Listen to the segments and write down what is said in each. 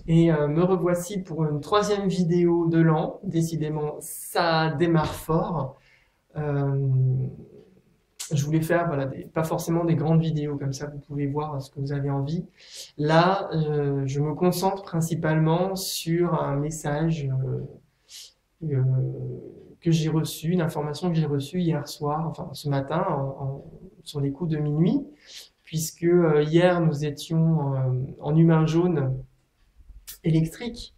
Et me revoici pour une troisième vidéo de l'an. Décidément, ça démarre fort. Euh, je voulais faire, voilà, pas forcément des grandes vidéos, comme ça vous pouvez voir ce que vous avez envie. Là, je me concentre principalement sur un message euh, que j'ai reçu, une information que j'ai reçue hier soir, enfin ce matin, sur les coups de minuit, puisque hier nous étions en humain jaune électrique.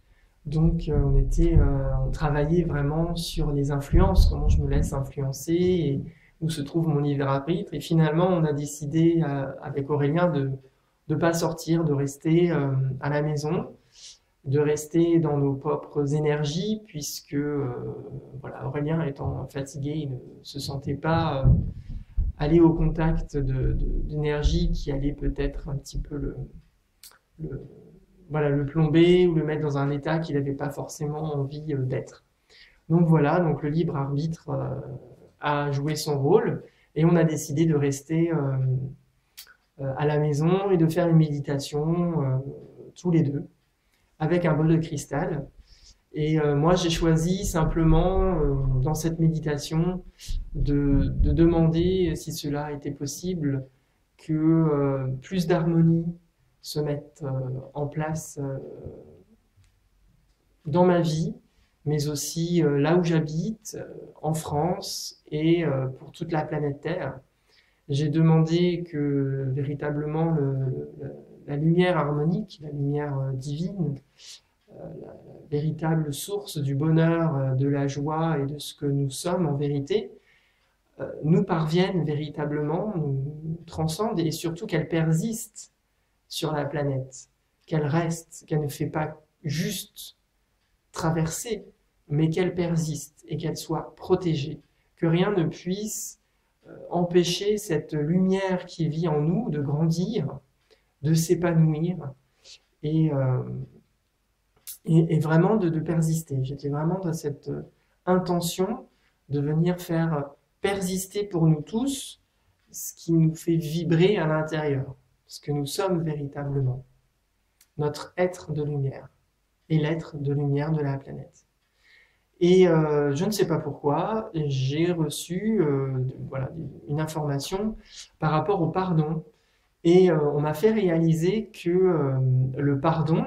Donc on travaillait vraiment sur les influences, comment je me laisse influencer et où se trouve mon libre arbitre. Et finalement, on a décidé avec Aurélien de ne pas sortir, de rester à la maison, de rester dans nos propres énergies, puisque voilà, Aurélien étant fatigué, il ne se sentait pas aller au contact d'énergie qui allait peut-être un petit peu le, voilà, le plomber ou le mettre dans un état qu'il n'avait pas forcément envie d'être. Donc voilà, donc le libre arbitre a joué son rôle et on a décidé de rester à la maison et de faire une méditation tous les deux avec un bol de cristal. Et moi, j'ai choisi simplement dans cette méditation de demander si cela était possible que plus d'harmonie se mette en place dans ma vie, mais aussi là où j'habite, en France et pour toute la planète Terre. J'ai demandé que véritablement la lumière harmonique, la lumière divine, la véritable source du bonheur, de la joie et de ce que nous sommes en vérité, nous parvienne véritablement, nous transcende et surtout qu'elle persiste sur la planète, qu'elle reste, qu'elle ne fait pas juste traverser, mais qu'elle persiste et qu'elle soit protégée, que rien ne puisse empêcher cette lumière qui vit en nous de grandir, de s'épanouir et, euh, et vraiment de persister. J'étais vraiment dans cette intention de venir faire persister pour nous tous ce qui nous fait vibrer à l'intérieur, ce que nous sommes véritablement, notre être de lumière et l'être de lumière de la planète. Et je ne sais pas pourquoi, j'ai reçu voilà, une information par rapport au pardon. Et on m'a fait réaliser que le pardon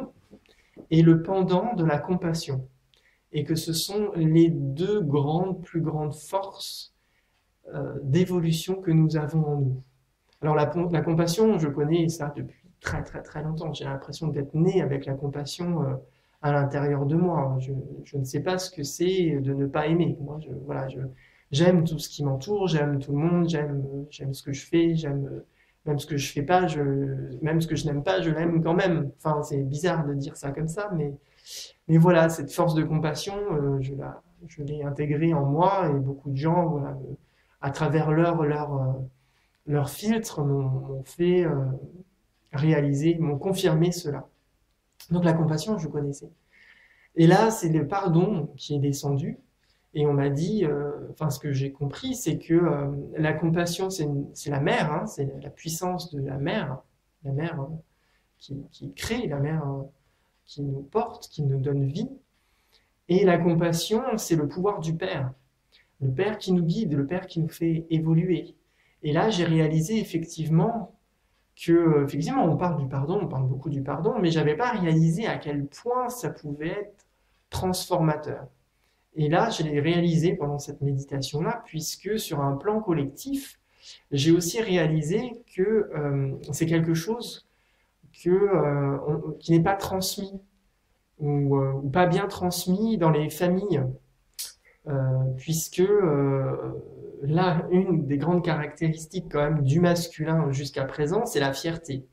est le pendant de la compassion. Et que ce sont les deux plus grandes forces d'évolution que nous avons en nous. Alors la compassion, je connais ça depuis très très très longtemps. J'ai l'impression d'être né avec la compassion à l'intérieur de moi. Je ne sais pas ce que c'est de ne pas aimer. Moi, voilà, j'aime tout ce qui m'entoure, j'aime tout le monde, j'aime ce que je fais, j'aime même ce que je fais pas, même ce que je n'aime pas, je l'aime quand même. Enfin, c'est bizarre de dire ça comme ça, mais voilà, cette force de compassion, je l'ai intégrée en moi et beaucoup de gens, voilà, à travers leur filtre, m'ont fait réaliser, m'ont confirmé cela. Donc la compassion, je connaissais. Et là, c'est le pardon qui est descendu. Et on m'a dit, enfin ce que j'ai compris, c'est que la compassion, c'est la mer, hein, c'est la puissance de la mer qui crée, la mer qui nous porte, qui nous donne vie. Et la compassion, c'est le pouvoir du Père. Le Père qui nous guide, le Père qui nous fait évoluer. Et là, j'ai réalisé effectivement que, effectivement, on parle du pardon, on parle beaucoup du pardon, mais j'avais pas réalisé à quel point ça pouvait être transformateur. Et là, je l'ai réalisé pendant cette méditation-là, puisque sur un plan collectif, j'ai aussi réalisé que c'est quelque chose qui n'est pas transmis ou pas bien transmis dans les familles, puisque là, une des grandes caractéristiques quand même du masculin jusqu'à présent, c'est la fierté.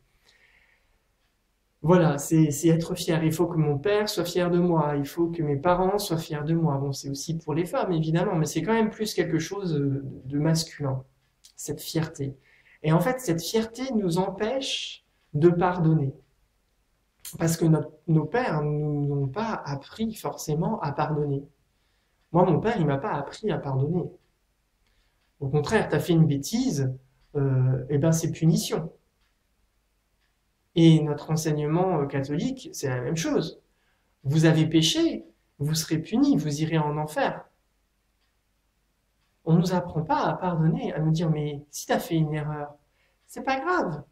Voilà, c'est être fier. Il faut que mon père soit fier de moi, il faut que mes parents soient fiers de moi. Bon, c'est aussi pour les femmes, évidemment, mais c'est quand même plus quelque chose de masculin, cette fierté. Et en fait, cette fierté nous empêche de pardonner. Parce que nos pères ne nous ont pas appris forcément à pardonner. Moi, mon père, il m'a pas appris à pardonner. Au contraire, tu as fait une bêtise, et ben c'est punition. Et notre enseignement catholique, c'est la même chose. Vous avez péché, vous serez puni, vous irez en enfer. On ne nous apprend pas à pardonner, à nous dire, mais si tu as fait une erreur, c'est pas grave.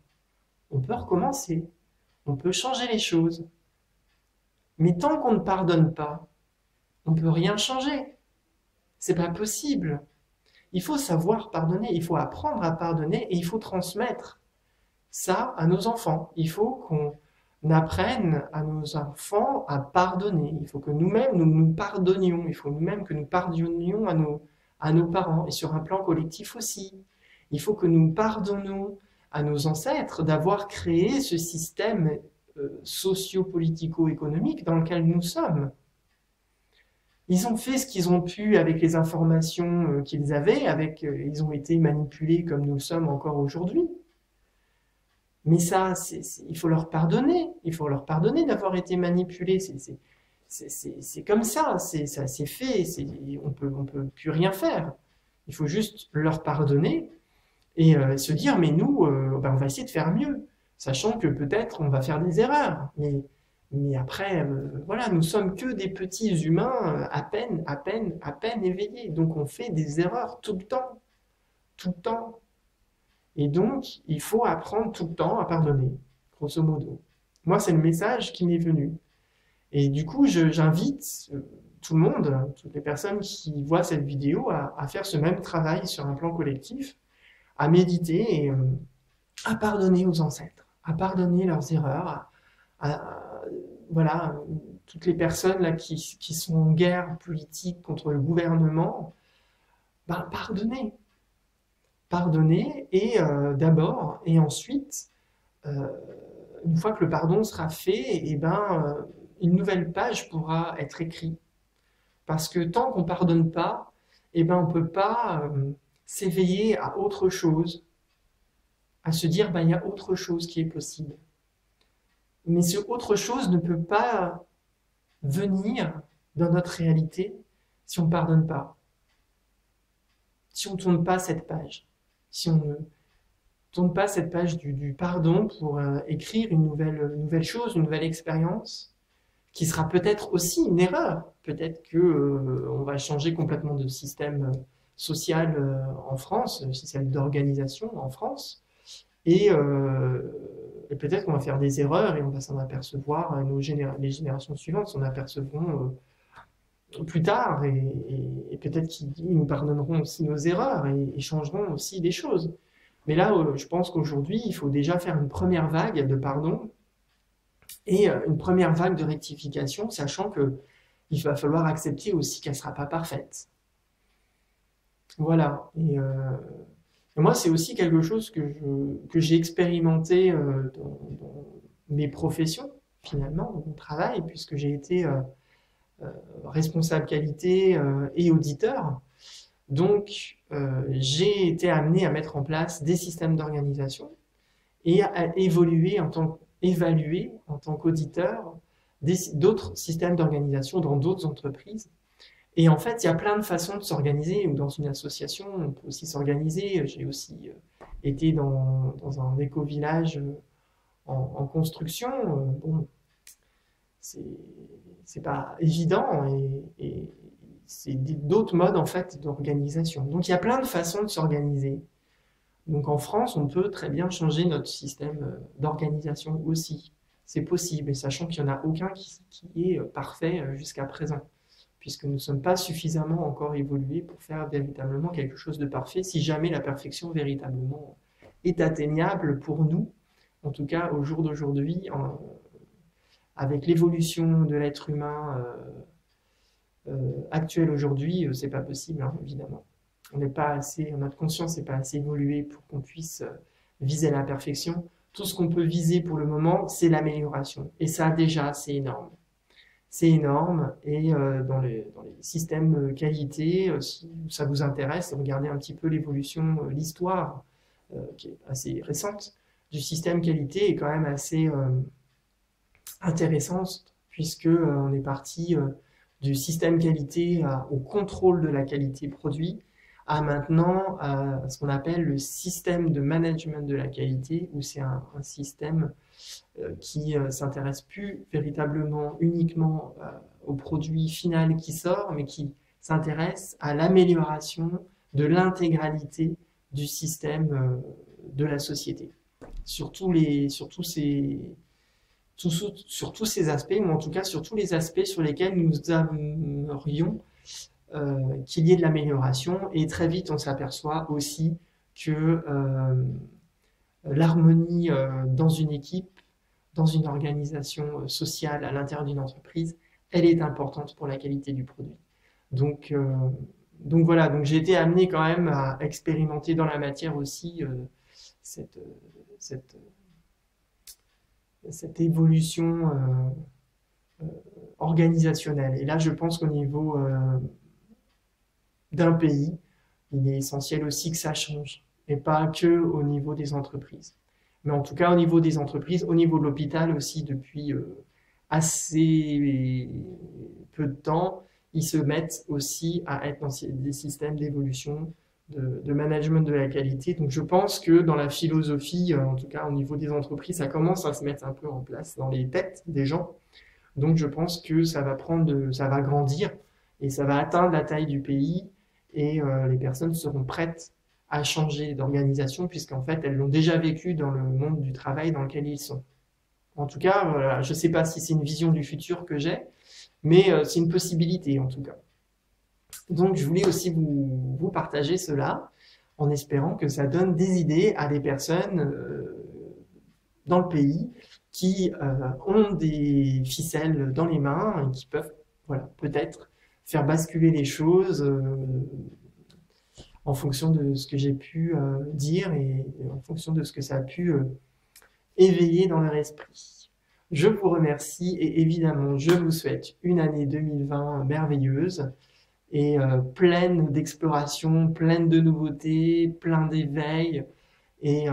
On peut recommencer. On peut changer les choses. Mais tant qu'on ne pardonne pas, on ne peut rien changer. C'est pas possible. Il faut savoir pardonner, il faut apprendre à pardonner et il faut transmettre ça à nos enfants. Il faut qu'on apprenne à nos enfants à pardonner. Il faut que nous-mêmes, nous nous pardonnions. Il faut nous-mêmes que nous pardonnions à nos parents et sur un plan collectif aussi. Il faut que nous pardonnons à nos ancêtres d'avoir créé ce système socio-politico-économique dans lequel nous sommes. Ils ont fait ce qu'ils ont pu avec les informations qu'ils avaient, ils ont été manipulés comme nous le sommes encore aujourd'hui. Mais ça, il faut leur pardonner. Il faut leur pardonner d'avoir été manipulés. C'est comme ça, c'est fait. On peut plus rien faire. Il faut juste leur pardonner et se dire, mais nous, ben, on va essayer de faire mieux, sachant que peut-être on va faire des erreurs. Mais après, voilà, nous sommes que des petits humains à peine éveillés. Donc on fait des erreurs tout le temps. Tout le temps. Et donc, il faut apprendre tout le temps à pardonner, grosso modo. Moi, c'est le message qui m'est venu. Et du coup, j'invite tout le monde, toutes les personnes qui voient cette vidéo, à faire ce même travail sur un plan collectif, à méditer et à pardonner aux ancêtres, à pardonner leurs erreurs, voilà, toutes les personnes là qui sont en guerre politique contre le gouvernement, ben, pardonnez. Pardonner et d'abord, et ensuite, euh, une fois que le pardon sera fait, et ben, une nouvelle page pourra être écrite. Parce que tant qu'on ne pardonne pas, et ben, on ne peut pas s'éveiller à autre chose, à se dire, ben, il y a autre chose qui est possible. Mais ce autre chose ne peut pas venir dans notre réalité si on ne pardonne pas, si on ne tourne pas cette page. Si on ne tourne pas cette page du pardon pour écrire une nouvelle chose, une nouvelle expérience, qui sera peut-être aussi une erreur. Peut-être que on va changer complètement de système social en France, système d'organisation en France, et peut-être qu'on va faire des erreurs et on va s'en apercevoir, les générations suivantes s'en apercevront plus tard, et peut-être qu'ils nous pardonneront aussi nos erreurs et changeront aussi des choses. Mais là, je pense qu'aujourd'hui, il faut déjà faire une première vague de pardon et une première vague de rectification, sachant qu'il va falloir accepter aussi qu'elle ne sera pas parfaite. Voilà. Et moi, c'est aussi quelque chose que j'ai expérimenté dans mes professions, finalement, dans mon travail, puisque j'ai été responsable qualité et auditeur. Donc, j'ai été amené à mettre en place des systèmes d'organisation et à évaluer en tant qu'auditeur d'autres systèmes d'organisation dans d'autres entreprises. Et en fait, il y a plein de façons de s'organiser. Dans une association, on peut aussi s'organiser. J'ai aussi été dans un éco-village en construction. Bon, c'est pas évident et c'est d'autres modes en fait d'organisation. Donc il y a plein de façons de s'organiser. Donc en France, on peut très bien changer notre système d'organisation aussi. C'est possible, et sachant qu'il n'y en a aucun qui est parfait jusqu'à présent, puisque nous ne sommes pas suffisamment encore évolués pour faire véritablement quelque chose de parfait, si jamais la perfection véritablement est atteignable pour nous, en tout cas au jour d'aujourd'hui, avec l'évolution de l'être humain actuel aujourd'hui, c'est pas possible, hein, évidemment. Notre conscience n'est pas assez évoluée pour qu'on puisse viser la perfection. Tout ce qu'on peut viser pour le moment, c'est l'amélioration. Et ça, déjà, c'est énorme. C'est énorme. Et dans les systèmes qualité, si ça vous intéresse, regardez un petit peu l'évolution, l'histoire, qui est assez récente, du système qualité est quand même assez intéressante, puisque on est parti du système qualité au contrôle de la qualité produit, à maintenant ce qu'on appelle le système de management de la qualité, où c'est un système qui s'intéresse plus véritablement uniquement au produit final qui sort, mais qui s'intéresse à l'amélioration de l'intégralité du système de la société. Sur tous ces aspects, ou en tout cas sur tous les aspects sur lesquels nous aimerions qu'il y ait de l'amélioration. Et très vite, on s'aperçoit aussi que l'harmonie dans une équipe, dans une organisation sociale, à l'intérieur d'une entreprise, elle est importante pour la qualité du produit. Donc, voilà, donc j'ai été amené quand même à expérimenter dans la matière aussi cette, cette, cette évolution organisationnelle. Et là, je pense qu'au niveau d'un pays, il est essentiel aussi que ça change, et pas que au niveau des entreprises. Mais en tout cas, au niveau des entreprises, au niveau de l'hôpital aussi, depuis assez peu de temps, ils se mettent aussi à être dans des systèmes d'évolution, de management de la qualité. Donc je pense que dans la philosophie, en tout cas au niveau des entreprises, ça commence à se mettre un peu en place dans les têtes des gens. Donc je pense que ça va grandir et ça va atteindre la taille du pays et les personnes seront prêtes à changer d'organisation puisqu'en fait elles l'ont déjà vécu dans le monde du travail dans lequel ils sont. En tout cas, voilà, je ne sais pas si c'est une vision du futur que j'ai, mais c'est une possibilité en tout cas. Donc je voulais aussi vous partager cela en espérant que ça donne des idées à des personnes dans le pays qui ont des ficelles dans les mains et qui peuvent voilà, peut-être faire basculer les choses en fonction de ce que j'ai pu dire et en fonction de ce que ça a pu éveiller dans leur esprit. Je vous remercie et évidemment, je vous souhaite une année 2020 merveilleuse et pleine d'exploration, pleine de nouveautés, plein d'éveil et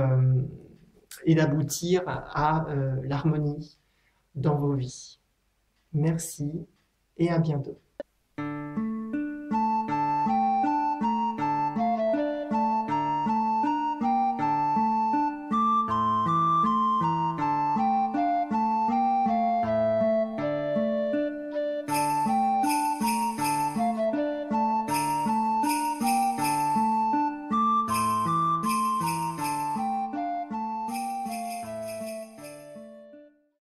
d'aboutir à l'harmonie dans vos vies. Merci et à bientôt.